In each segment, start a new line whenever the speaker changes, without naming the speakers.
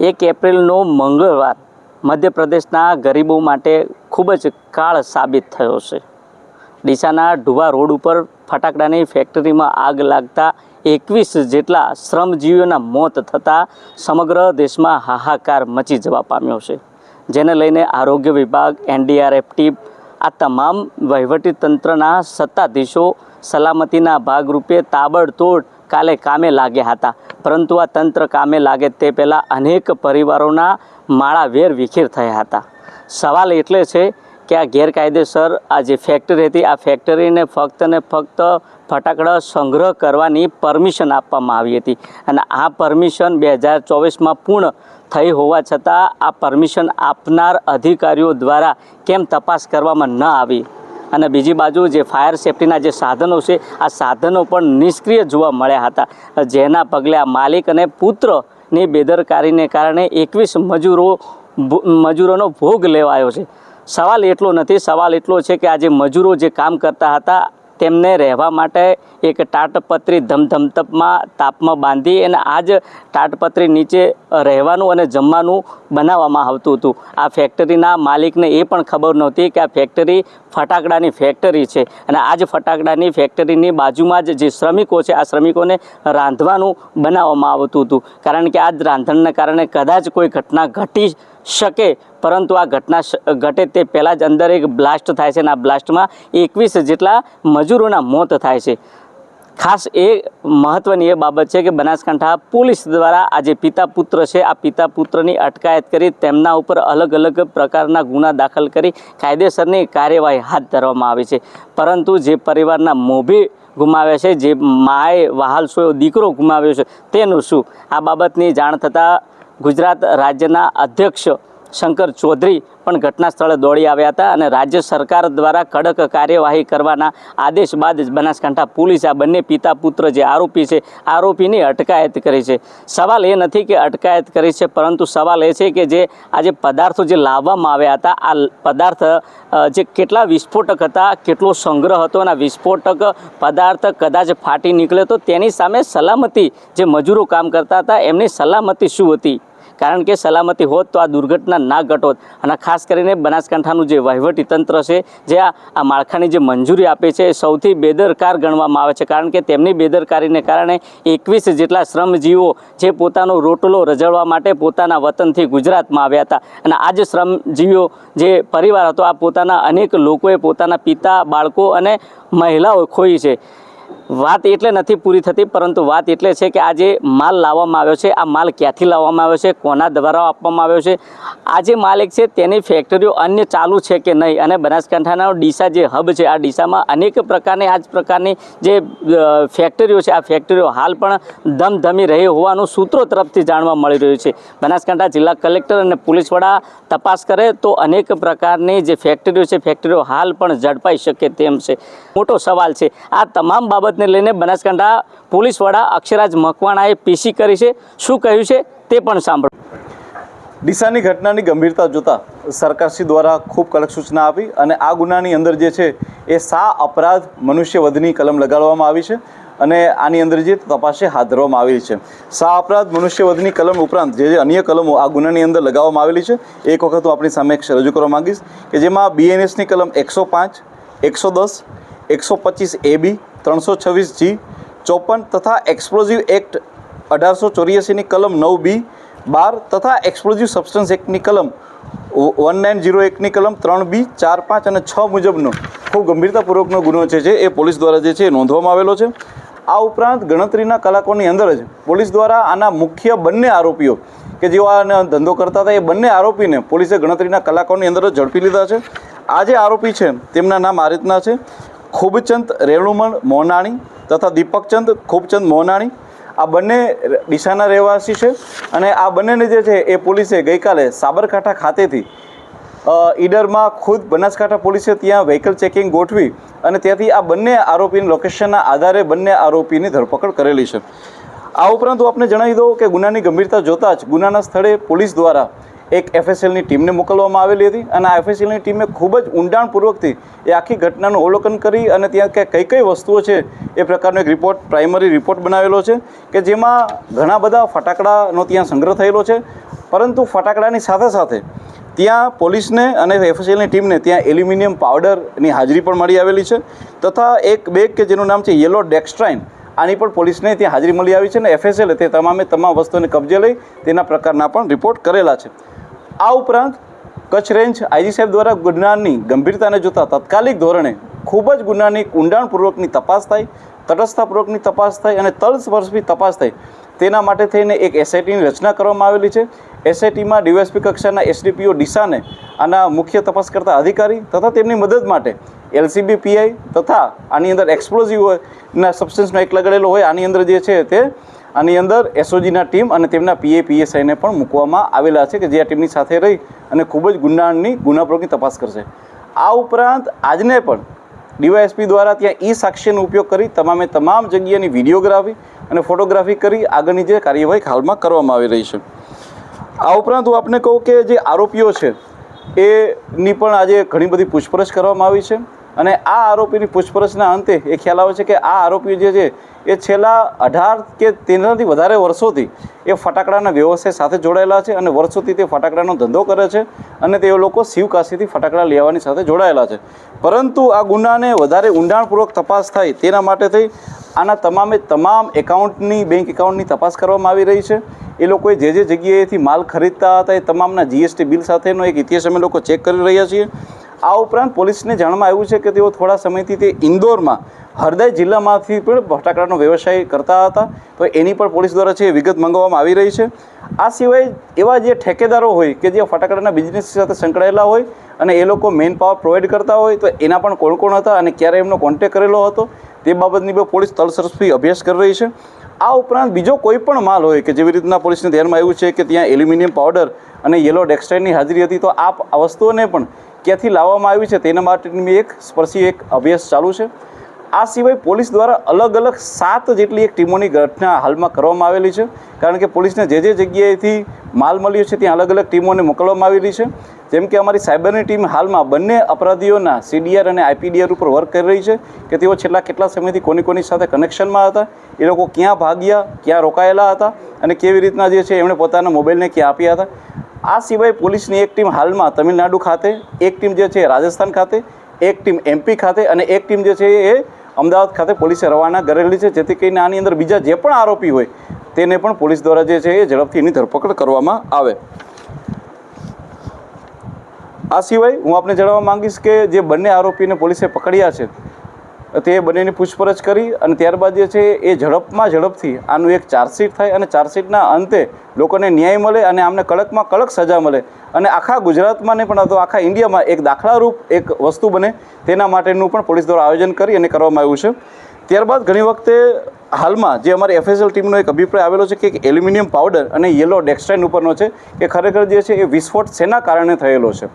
1 એપ્રિલનો મંગળવાર મધ્યપ્રદેશના ગરીબો માટે ખૂબ જ કાળ સાબિત થયો છે। ડીસાના ઢુવા રોડ ઉપર ફટાકડાની ફેક્ટરીમાં આગ લાગતા 21 જેટલા શ્રમજીવીઓના મોત થતાં સમગ્ર દેશમાં હાહાકાર મચી જવા પામ્યો છે, જેને લઈને આરોગ્ય વિભાગ, NDRF ટીમ, આ તમામ વહીવટીતંત્રના સત્તાધીશો સલામતીના ભાગરૂપે તાબડતોડ કાલે કામે લાગ્યા હતા। પરંતુ આ તંત્ર કામે લાગે તે પહેલાં અનેક પરિવારોના માળા વેર વિખેર થયા હતા। સવાલ એટલે છે કે આ ગેરકાયદેસર આ જે ફેક્ટરી હતી, આ ફેક્ટરીને ફક્ત ને ફક્ત ફટાકડા સંગ્રહ કરવાની પરમિશન આપવામાં આવી હતી અને આ પરમિશન 2024માં પૂર્ણ થઈ હોવા છતાં આ પરમિશન આપનાર અધિકારીઓ દ્વારા કેમ તપાસ કરવામાં ન આવી અને બીજી બાજુ જે ફાયર સેફ્ટીના જે સાધનો છે, આ સાધનો પણ નિષ્ક્રિય જોવા મળ્યા હતા, જેના પગલે આ માલિક અને પુત્રની બેદરકારીને કારણે 21 મજૂરોનો ભોગ લેવાયો છે। સવાલ એટલો નથી, સવાલ એટલો છે કે આ જે મજૂરો જે કામ કરતા હતા તેમને રહેવા માટે એક તાટપત્રી ધમધમતપમાં તાપમાં બાંધી અને આ જ તાટપત્રી નીચે રહેવાનું અને જમવાનું બનાવવામાં આવતું હતું। આ ફેક્ટરીના માલિકને એ પણ ખબર નહોતી કે આ ફેક્ટરી ફટાકડાની ફેક્ટરી છે અને આ જ ફટાકડાની ફેક્ટરીની બાજુમાં જ જે શ્રમિકો છે, આ શ્રમિકોને રાંધવાનું બનાવવામાં આવતું હતું, કારણ કે આ જ રાંધણને કારણે કદાચ કોઈ ઘટના ઘટી શકે, પરંતુ આ ઘટના ઘટે તે પહેલાં જ અંદર એક બ્લાસ્ટ થાય છે અને આ બ્લાસ્ટમાં 21 જેટલા મજૂરોના મોત થાય છે। ખાસ એ મહત્ત્વની એ બાબત છે કે બનાસકાંઠા પોલીસ દ્વારા આ જે પિતા પુત્ર છે, આ પિતા પુત્રની અટકાયત કરી તેમના ઉપર અલગ અલગ પ્રકારના ગુના દાખલ કરી કાયદેસરની કાર્યવાહી હાથ ધરવામાં આવી છે। પરંતુ જે પરિવારના મોભી ગુમાવ્યા છે, જે માએ વહાલસો દીકરો ગુમાવ્યો છે, તેનું શું? આ બાબતની જાણ થતાં ગુજરાત રાજ્યના અધ્યક્ષ શંકર ચૌધરી પણ ઘટના સ્થળે દોડી આવ્યા હતા અને રાજ્ય સરકાર દ્વારા કડક કાર્યવાહી કરવાના આદેશ બાદ જ બનાસકાંઠા પોલીસે આ બંને પિતા પુત્ર જે આરોપી છે, આરોપીની અટકાયત કરી છે। સવાલ એ નથી કે અટકાયત કરી છે, પરંતુ સવાલ એ છે કે જે આ જે પદાર્થો જે લાવવામાં આવ્યા હતા, આ પદાર્થ જે કેટલા વિસ્ફોટક હતા, કેટલો સંગ્રહ હતો અને વિસ્ફોટક પદાર્થ કદાચ ફાટી નીકળે તો તેની સામે સલામતી, જે મજૂરો કામ કરતા હતા એમની સલામતી શું હતી? કારણ કે સલામતી હોત તો આ દુર્ઘટના ના ઘટોત અને ખાસ કરીને બનાસકાંઠાનું જે વહીવટી તંત્ર છે, જે આ માળખાની જે મંજૂરી આપે છે, એ સૌથી બેદરકાર ગણવામાં આવે છે, કારણ કે તેમની બેદરકારીને કારણે 21 જેટલા શ્રમજીવો જે પોતાનો રોટલો રજળવા માટે પોતાના વતનથી ગુજરાતમાં આવ્યા હતા અને આ જ શ્રમજીવીઓ જે પરિવાર હતો, આ પોતાના અનેક લોકોએ પોતાના પિતા, બાળકો અને મહિલાઓ ખોઈ છે। વાત એટલે નથી પૂરી થતી, પરંતુ વાત એટલે છે કે આ જે માલ લાવવામાં આવ્યો છે, આ માલ ક્યાંથી લાવવામાં આવ્યો છે, કોના દ્વારા આપવામાં આવ્યો છે, આ જે માલિક છે તેની ફેક્ટરીઓ અન્ય ચાલુ છે કે નહીં, અને બનાસકાંઠાના ડીસા જે હબ છે, આ ડીસામાં અનેક પ્રકારની આ જ પ્રકારની જે ફેક્ટરીઓ છે, આ ફેક્ટરીઓ હાલ પણ ધમધમી રહી હોવાનું સૂત્રો તરફથી જાણવા મળી રહ્યું છે। બનાસકાંઠા જિલ્લા કલેક્ટર અને પોલીસ વડા તપાસ કરે તો અનેક પ્રકારની જે ફેક્ટરીઓ છે, ફેક્ટરીઓ હાલ પણ ઝડપાઈ શકે તેમ છે। મોટો સવાલ છે આ તમામ બાબતને લઈને બનાસકાંઠા પોલીસ વડા અક્ષરાજ મકવાણાએ પીસી કરી છે, શું કહ્યું છે તે પણ સાંભળો।
ડીસાની ઘટનાની ગંભીરતા જોતા સરકારશ્રી દ્વારા ખૂબ કડક સૂચના આપી અને આ ગુનાની અંદર જે છે એ અપરાધ મનુષ્યવધની કલમ લગાડવામાં આવી છે અને આની અંદર જે તપાસ હાથ ધરવામાં આવેલી છે। અપરાધ મનુષ્યવધની કલમ ઉપરાંત જે અન્ય કલમો આ ગુનાની અંદર લગાવવામાં આવેલી છે, એક વખત હું આપણી સામે રજૂ કરવા માંગીશ કે જેમાં BNSની કલમ 105, 110, 125 AB, 326G, 54 તથા એક્સપ્લોઝિવ એક્ટ 1884ની કલમ 9B, 12 તથા એક્સપ્લોઝિવ સબસ્ટન્સ એક્ટની કલમ 1901ની કલમ 3B, 4, 5 અને 6 મુજબનો ખૂબ ગંભીરતાપૂર્વકનો ગુનો છે જે એ પોલીસ દ્વારા જે છે એ નોંધવામાં આવેલો છે। આ ઉપરાંત ગણતરીના કલાકોની અંદર જ પોલીસ દ્વારા આના મુખ્ય બંને આરોપીઓ કે જેઓ આનો ધંધો કરતા હતા, એ બંને આરોપીને પોલીસે ગણતરીના કલાકોની અંદર જ ઝડપી લીધા છે। આ જે આરોપી છે તેમના નામ આ રીતના છે: ખૂબચંદ રેણુમણ મોનાણી તથા દીપકચંદ ખૂબચંદ મોનાણી। આ બંને ડીસાના રહેવાસી છે અને આ બંનેને જે છે એ પોલીસે ગઈકાલે સાબરકાંઠા ખાતેથી ઈડરમાં ખુદ બનાસકાંઠા પોલીસે ત્યાં વ્હીકલ ચેકિંગ ગોઠવી અને ત્યાંથી આ બંને આરોપીની લોકેશનના આધારે બંને આરોપીની ધરપકડ કરેલી છે। આ ઉપરાંત હું આપને જણાવી દઉં કે ગુનાની ગંભીરતા જોતાં જ ગુનાના સ્થળે પોલીસ દ્વારા એક FSLની ટીમને મોકલવામાં આવેલી હતી અને આ FSLની ટીમે ખૂબ જ ઊંડાણપૂર્વકથી એ આખી ઘટનાનું અવલોકન કરી અને ત્યાં કઈ કઈ વસ્તુઓ છે એ પ્રકારનો એક રિપોર્ટ, પ્રાઇમરી રિપોર્ટ બનાવેલો છે કે જેમાં ઘણા બધા ફટાકડાનો ત્યાં સંગ્રહ થયેલો છે। પરંતુ ફટાકડાની સાથે સાથે ત્યાં પોલીસને અને એફએસએલની ટીમને ત્યાં એલ્યુમિનિયમ પાવડરની હાજરી પણ મળી આવેલી છે તથા એક બેગ કે જેનું નામ છે યલો ડેક્સ્ટ્રાઇન, આની પણ પોલીસને ત્યાં હાજરી મળી આવી છે અને એફએસએલે તે તમામ વસ્તુઓને કબજે લઈ તેના પ્રકારના પણ રિપોર્ટ કરેલા છે. આ ઉપરાંત કચ્છ રેન્જ આઈજી સાહેબ દ્વારા ગુનાની ગંભીરતાને જોતા તાત્કાલિક ધોરણે ખૂબ જ ગુનાની ઊંડાણપૂર્વકની તપાસ થાય, તટસ્થતાપૂર્વકની તપાસ થાય અને તલસ્પર્શી તપાસ થાય તેના માટે થઈને એક એસઆઈટીની રચના કરવામાં આવેલી છે. એસઆઈટીમાં ડીવાયએસપી કક્ષાના એસડીપીઓ ડીસાને આના મુખ્ય તપાસ કરતા અધિકારી તથા તેમની મદદ માટે એલસીબી પીઆઈ તથા આની અંદર એક્સપ્લોઝિવના સબસ્ટન્સનો એક લગાડેલો હોય આની અંદર જે છે તે આની અંદર એસઓજીના ટીમ અને તેમના પીએ પીએસઆઈને પણ મૂકવામાં આવેલા છે કે જે આ ટીમની સાથે રહી અને ખૂબ જ ગુનાપ્રવૃત્તિની તપાસ કરશે. આ ઉપરાંત આજને પણ ડીવાયએસપી દ્વારા ત્યાં ઈ સાક્ષ્યનો ઉપયોગ કરી તમામ જગ્યાની વિડીયોગ્રાફી અને ફોટોગ્રાફી કરી આગળની જે કાર્યવાહી હાલમાં કરવામાં આવી રહી છે. આ ઉપરાંત હું આપને કહું કે જે આરોપીઓ છે એની પણ આજે ઘણી બધી પૂછપરછ કરવામાં આવી છે અને આ આરોપીની પૂછપરછના અંતે એ ખ્યાલ આવે છે કે આ આરોપીઓ જે છે એ છેલ્લા 18 કે તેનાથી વધારે વર્ષોથી એ ફટાકડાના વ્યવસાય સાથે જોડાયેલા છે અને વર્ષોથી તે ફટાકડાનો ધંધો કરે છે અને તે લોકો શિવકાશીથી ફટાકડા લેવાની સાથે જોડાયેલા છે. પરંતુ આ ગુનાને વધારે ઊંડાણપૂર્વક તપાસ થાય તેના માટે થઈ આના તમામ એકાઉન્ટની બેંક એકાઉન્ટની તપાસ કરવામાં આવી રહી છે. એ લોકોએ જે જગ્યાએથી માલ ખરીદતા હતા એ તમામના જીએસટી બિલ સાથેનો એક ઇતિહાસ અમે લોકો ચેક કરી રહ્યા છીએ. આ ઉપરાંત પોલીસને જાણવામાં આવ્યું છે કે તેઓ થોડા સમયથી તે ઇન્દોરમાં હરદાઈ જિલ્લામાંથી પણ ફટાકડાનો વ્યવસાય કરતા હતા, તો એની પણ પોલીસ દ્વારા છે વિગત મંગાવવામાં આવી રહી છે. આ સિવાય એવા જે ઠેકેદારો હોય કે જે ફટાકડાના બિઝનેસ સાથે સંકળાયેલા હોય અને એ લોકો મેન પાવર પ્રોવાઈડ કરતા હોય તો એના પણ કોણ હતા અને ક્યારે એમનો કોન્ટેક્ટ કરેલો હતો તે બાબતની પણ પોલીસ તલસ્પર્શી અભ્યાસ કરી રહી છે. આ ઉપરાંત બીજો કોઈ પણ માલ હોય કે જેવી રીતના પોલીસને ધ્યાનમાં આવ્યું છે કે ત્યાં એલ્યુમિનિયમ પાવડર અને યલો ડેક્સ્ટ્રાઇનની હાજરી હતી, તો આ વસ્તુઓને પણ ક્યાંથી લાવવામાં આવી છે તેના માટેની એક અભ્યાસ ચાલુ છે. આ સિવાય પોલીસ દ્વારા અલગ 7 જેટલી એક ટીમોની રચના હાલમાં કરવામાં આવેલી છે, કારણ કે પોલીસને જે જગ્યાએથી માલ મળ્યો છે ત્યાં અલગ ટીમોને મોકલવામાં આવેલી છે. જેમ કે અમારી સાયબરની ટીમ હાલમાં બંને અપરાધીઓના સીડીઆર અને આઈપીડીઆર ઉપર વર્ક કરી રહી છે કે તેઓ છેલ્લા કેટલા સમયથી કોની સાથે કનેક્શનમાં હતા, એ લોકો ક્યાં ભાગ્યા, ક્યાં રોકાયેલા હતા અને કેવી રીતના જે છે એમણે પોતાના મોબાઈલને ક્યાં આપ્યા હતા. આ સિવાય પોલીસની એક ટીમ હાલમાં તમિલનાડુ ખાતે, એક ટીમ જે છે રાજસ્થાન ખાતે, એક ટીમ એમપી ખાતે અને એક ટીમ જે છે એ અમદાવાદ ખાતે પોલીસે રવાના કરેલી છે, જેથી કરીને આની અંદર બીજા જે પણ આરોપી હોય તેને પણ પોલીસ દ્વારા જે છે એ ઝડપથી એની ધરપકડ કરવામાં આવે. આ સિવાય હું આપને જણાવવા માંગીશ કે જે બંને આરોપીને પોલીસે પકડ્યા છે તે બંનેની પૂછપરછ કરી અને ત્યારબાદ જે છે એ ઝડપથી આનું એક ચાર્જશીટ થાય અને ચાર્જશીટના અંતે લોકોને ન્યાય મળે અને આમને કડકમાં કડક સજા મળે અને આખા ગુજરાતમાં ને પણ આખા ઇન્ડિયામાં એક દાખલારૂપ એક વસ્તુ બને તેના માટેનું પણ પોલીસ દ્વારા આયોજન કરી અને કરવામાં આવ્યું છે. ત્યારબાદ ઘણી વખતે હાલમાં જે અમારી એફએસએલ ટીમનો એક અભિપ્રાય આવેલો છે કે એલ્યુમિનિયમ પાવડર અને યલો ડેક્સ્ટ્રાઇન ઉપરનો છે કે ખરેખર જે છે એ વિસ્ફોટ શેના કારણે થયેલો છે.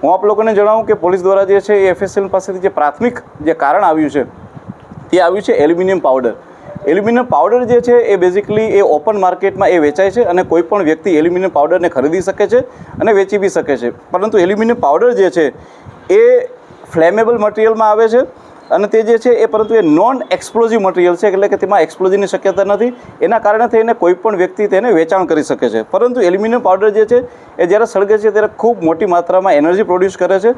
હું આપ લોકોને જણાવું કે પોલીસ દ્વારા જે છે એ એફએસએલ પાસેથી જે પ્રાથમિક જે કારણ આવ્યું છે તે આવ્યું છે એલ્યુમિનિયમ પાવડર. એલ્યુમિનિયમ પાવડર જે છે એ બેઝિકલી એ ઓપન માર્કેટમાં એ વેચાય છે અને કોઈ પણ વ્યક્તિ એલ્યુમિનિયમ પાવડરને ખરીદી શકે છે અને વેચી બી શકે છે. પરંતુ એલ્યુમિનિયમ પાવડર જે છે એ ફ્લેમેબલ મટીરિયલમાં આવે છે અને તે જે છે એ પરંતુ એ નોન એક્સપ્લોઝિવ મટીરિયલ છે, એટલે કે તેમાં એક્સપ્લોઝિવની શક્યતા નથી. એના કારણે થઈને કોઈ પણ વ્યક્તિ તેને વેચાણ કરી શકે છે. પરંતુ એલ્યુમિનિયમ પાવડર જે છે એ જ્યારે સળગે છે ત્યારે ખૂબ મોટી માત્રામાં એનર્જી પ્રોડ્યુસ કરે છે.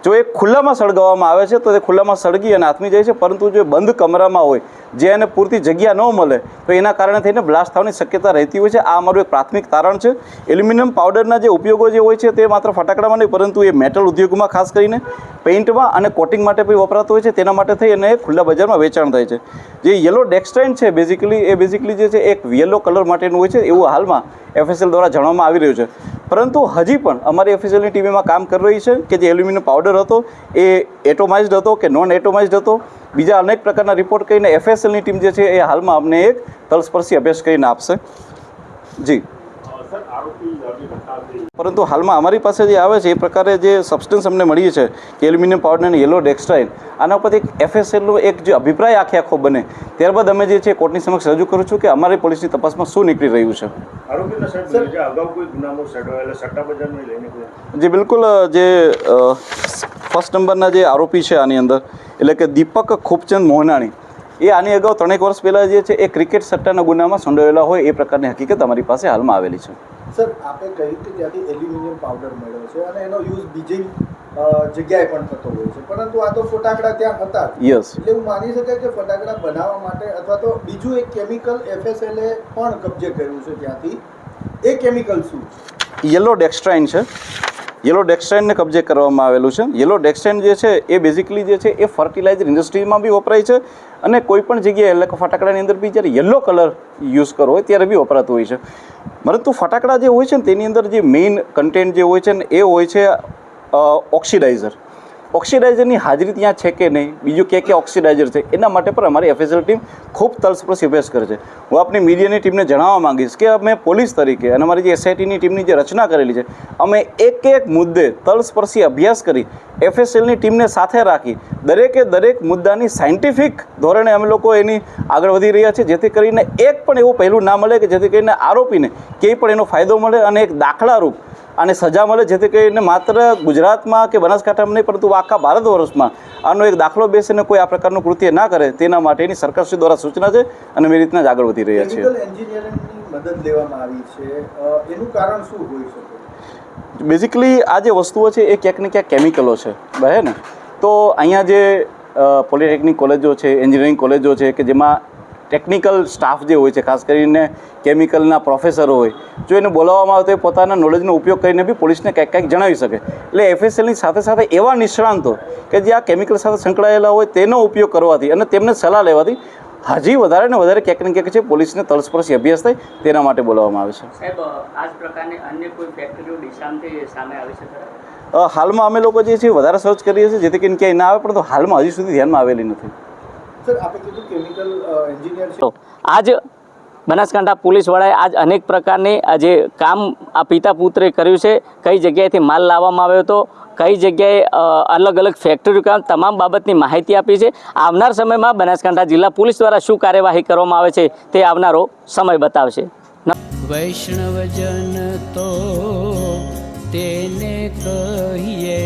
જો એ ખુલ્લામાં સળગાવવામાં આવે છે તો તે ખુલ્લામાં સળગી અને આથમી જાય છે, પરંતુ જો બંધ કમરામાં હોય જે એને પૂરતી જગ્યા ન મળે તો એના કારણે થઈને બ્લાસ્ટ થવાની શક્યતા રહેતી હોય છે. આ અમારું એક પ્રાથમિક તારણ છે. એલ્યુમિનિયમ પાવડરના જે ઉપયોગો જે હોય છે તે માત્ર ફટાકડામાં નહીં પરંતુ એ મેટલ ઉદ્યોગમાં ખાસ કરીને પેઇન્ટમાં અને કોટિંગ માટે પણ વપરાતો હોય છે, તેના માટે થઈ અને ખુલ્લા બજારમાં વેચાણ થાય છે. જે યલો ડેક્સ્ટ્રાઇન છે બેઝિકલી જે છે એક યલો કલર માટેનું હોય છે એવું હાલમાં એફએસએલ દ્વારા જાણવામાં આવી રહ્યું છે. પરંતુ હજી પણ અમારી એફએસએલની ટીમમાં કામ કરી રહી છે કે જે એલ્યુમિનિયમ પાવડર હતો એ એટોમાઇઝડ હતો કે નોન એટોમાઇઝડ હતો, બીજા અનેક પ્રકારના રિપોર્ટ કરીને એફએસએલની ટીમ જે છે એ હાલમાં અમને એક તલસ્પર્શી અભ્યાસ કરીને આપશે. જી, પરંતુ હાલમાં અમારી પાસે જે આવે છે એ પ્રકારે જે સબસ્ટન્સ અમને મળી છે કે એલ્યુમિનિયમ પાવડર અને યલો ડેક્સ્ટ્રાઇન, આના ઉપરથી એક એફએસએલનો એક જે અભિપ્રાય આખો બને ત્યારબાદ અમે જે છે કોર્ટની સમક્ષ રજૂ કરું છું કે અમારી પોલીસની તપાસમાં શું નીકળી રહ્યું છે. જી બિલકુલ, જે ફર્સ્ટ નંબરના જે આરોપી છે આની અંદર એટલે કે દીપક ખૂબચંદ મોહનાણી, એ આની અગાઉ 3 વર્ષ પહેલાં જે છે એ ક્રિકેટ સટ્ટાના ગુનામાં સંડોવાયેલા હોય એ પ્રકારની હકીકત અમારી પાસે હાલમાં આવેલી છે.
સર આપે કહ્યું કે ત્યાંથી એલ્યુમિનિયમ પાવડર મળ્યો છે અને એનો યુઝ બીજી જગ્યાએ પણ થતો હોય છે, પરંતુ આ તો ફટાકડા ત્યાં હતા જ.
યસ.
એટલે એવું માની શકાય કે ફટાકડા બનાવવા માટે અથવા તો બીજું એક કેમિકલ FSLએ પણ કબજે કર્યું છે ત્યાંથી. એ કેમિકલ શું?
યલો ડેક્સ્ટ્રાઇન છે. યલો ડેક્સ્ટ્રાઇનને કબજે કરવામાં આવેલું છે. યલો ડેક્સ્ટ્રાઇન જે છે એ બેઝિકલી જે છે એ ફર્ટિલાઇઝર ઇન્ડસ્ટ્રીમાં બી વપરાય છે અને કોઈ પણ જગ્યાએ એટલે કે ફટાકડાની અંદર બી જ્યારે યલો કલર યુઝ કરવો હોય ત્યારે બી વપરાતું હોય છે. પરંતુ ફટાકડા જે હોય છે ને તેની અંદર જે મેઇન કન્ટેન્ટ જે હોય છે ને એ હોય છે ઓક્સિડાઇઝર. ઓક્સિડાઇઝરની હાજરી ત્યાં છે કે નહીં, બીજું કે ઓક્સિડાઇઝર છે, એના માટે પણ અમારી FSL ટીમ ખૂબ તલસ્પર્શી અભ્યાસ કરે છે. હું આપણી મીડિયાની ટીમને જણાવવા માંગીશ કે અમે પોલીસ તરીકે અને અમારી જે SITની ટીમની જે રચના કરેલી છે, અમે એક મુદ્દે તલસ્પર્શી અભ્યાસ કરી FSLની ટીમને સાથે રાખી દરેક મુદ્દાની સાયન્ટિફિક ધોરણે અમે લોકો એની આગળ વધી રહ્યા છીએ, જેથી કરીને એક પણ એવું પહેલું ના મળે કે જેથી કરીને આરોપીને ક્યાંય પણ એનો ફાયદો મળે અને એક દાખલારૂપ અને સજા મળે, જેથી કરીને માત્ર ગુજરાતમાં કે બનાસકાંઠામાં નહીં પરંતુ આખા ભારત વર્ષમાં આનો એક દાખલો બેસીને કોઈ આ પ્રકારનું કૃત્ય ના કરે તેના માટેની સરકારશ્રી દ્વારા સૂચના છે અને એવી રીતના જ આગળ વધી રહ્યા છીએ.
કેમિકલ એન્જિનિયરિંગની મદદ લેવામાં આવી છે, એનું કારણ શું હોઈ શકે?
બેઝિકલી આ જે વસ્તુઓ છે એ ક્યાંક ને ક્યાંક કેમિકલો છે, બરાબર ને? તો અહીંયા જે પોલિટેકનિક કોલેજો છે, એન્જિનિયરિંગ કોલેજો છે કે જેમાં ટેકનિકલ સ્ટાફ જે હોય છે, ખાસ કરીને કેમિકલના પ્રોફેસરો હોય, જો એને બોલાવવામાં આવે તો એ પોતાના નોલેજનો ઉપયોગ કરીને બી પોલીસને કંઈક જણાવી શકે. એટલે FSLની સાથે સાથે એવા નિષ્ણાંતો કે જે આ કેમિકલ સાથે સંકળાયેલા હોય તેનો ઉપયોગ કરવાથી અને તેમને સલાહ લેવાથી હજી વધારે ને વધારે ક્યાંક ને ક્યાંક છે પોલીસને તલસ્પર્શી અભ્યાસ થાય તેના માટે બોલાવવામાં આવે છે.
સાહેબ, આ જ પ્રકારની અન્ય કોઈ ફેક્ટરીઓ ડીસામાંથી સામે આવી છે?
હાલમાં અમે લોકો જે છે વધારે સર્ચ કરીએ છીએ જેથી કરીને ક્યાંય ના આવે, પરંતુ હાલમાં હજી સુધી ધ્યાનમાં આવેલી નથી.
સર આપે કીધું કેમિકલ એન્જિનિયર છે.
તો આજ બનાસકાંઠા પોલીસ વડાએ આજ અનેક પ્રકારની જે કામ આ પિતા પુત્રે કર્યું છે, કઈ જગ્યાએથી માલ લાવવામાં આવ્યો હતો, કઈ જગ્યાએ અલગ અલગ ફેક્ટરી કામ, તમામ બાબતની માહિતી આપી છે. આવનાર સમયમાં બનાસકાંઠા જિલ્લા પોલીસ દ્વારા શું કાર્યવાહી કરવામાં આવે છે તે આવનારો સમય બતાવશે.
વૈષ્ણવજન તો તેને કહીએ